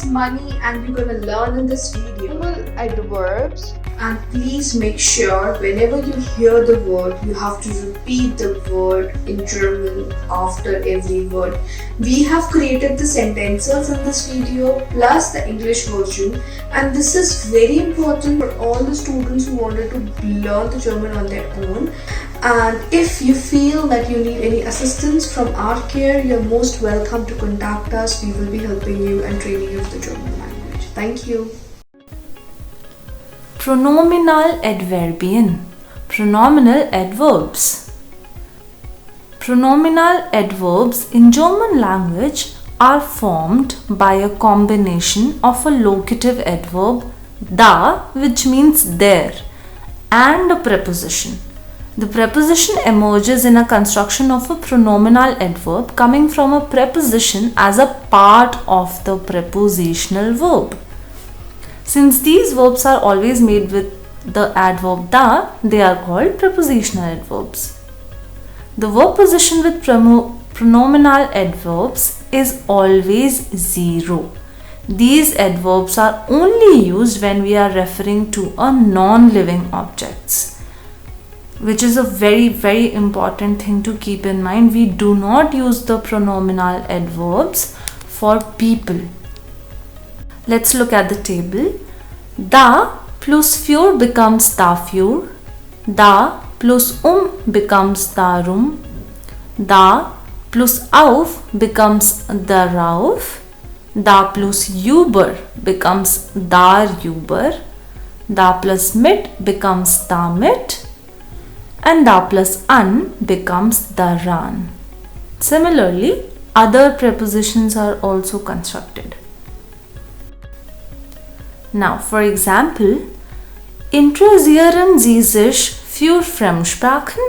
money, and we're gonna learn in this video Pronominal adverbs. And please make sure whenever you hear the word, you have to repeat the word in German after every word. We have created the sentences in this video plus the English version, and this is very important for all the students who wanted to learn the German on their own. And if you feel that you need any assistance from Rcare, you're most welcome to contact us. We will be helping you and training you with the German language. Thank you. Pronominaladverbien. Pronominal adverbs. Pronominal adverbs in German language are formed by a combination of a locative adverb da, which means there, and a preposition. The preposition emerges in a construction of a pronominal adverb coming from a preposition as a part of the prepositional verb. Since these verbs are always made with the adverb da, they are called prepositional adverbs. The verb position with pronominal adverbs is always zero. These adverbs are only used when we are referring to a non-living objects, which is a very important thing to keep in mind. We do not use the pronominal adverbs for people. Let's look at the table. Da plus für becomes dafür. Da plus becomes darum. Da plus auf becomes darauf. Da plus über becomes darüber. Da plus mit becomes damit. And da plus an becomes daran. Similarly, other prepositions are also constructed. Now, for example, interessieren Sie sich für Fremdsprachen?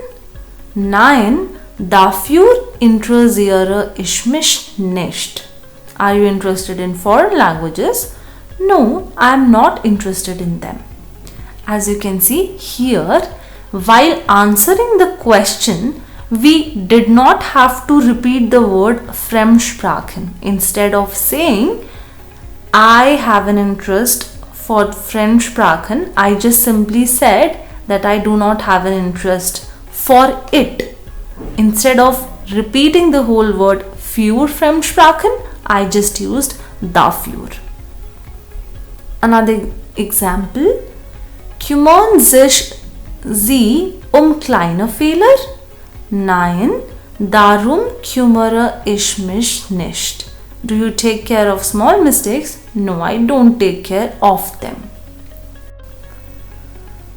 Nein, dafür interessiere ich mich nicht. Are you interested in foreign languages? No, I am not interested in them. As you can see here, while answering the question, we did not have to repeat the word Fremdsprachen. Instead of saying, I have an interest for Fremdsprachen, I just simply said that I do not have an interest for it. Instead of repeating the whole word für Fremdsprachen, I just used dafür. Another example, kümmern sich Sie kleine Fehler? Nein, darum kümmere ich mich nicht. Do you take care of small mistakes? No, I don't take care of them.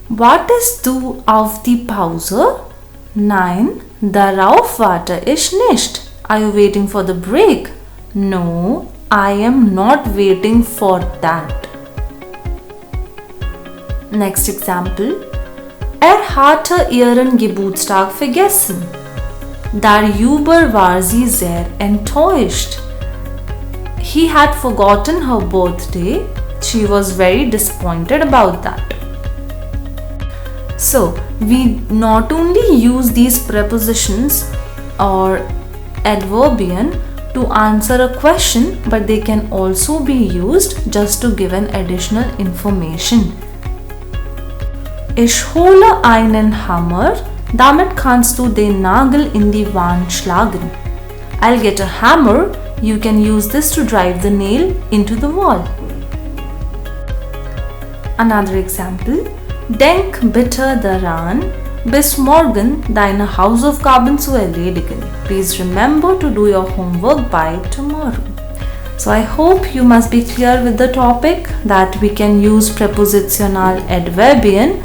Wartest du auf die Pause? Nein, darauf warte ich nicht. Are you waiting for the break? No, I am not waiting for that. Next example. Hatte ihren Geburtstag vergessen. Darüber war sie sehr enttäuscht. He had forgotten her birthday. She was very disappointed about that. So, we not only use these prepositions or adverbian to answer a question, but they can also be used just to give an additional information. Ich hole einen Hammer, damit kannst du den Nagel in die Wand schlagen. I'll get a hammer, you can use this to drive the nail into the wall. Another example, denk bitte daran, bis morgen deine Hausaufgaben zu erledigen. Please remember to do your homework by tomorrow. So I hope you must be clear with the topic that we can use Pronominaladverbien adverbien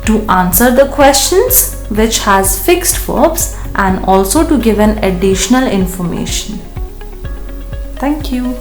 to answer the questions which has fixed verbs and also to give an additional information. Thank you.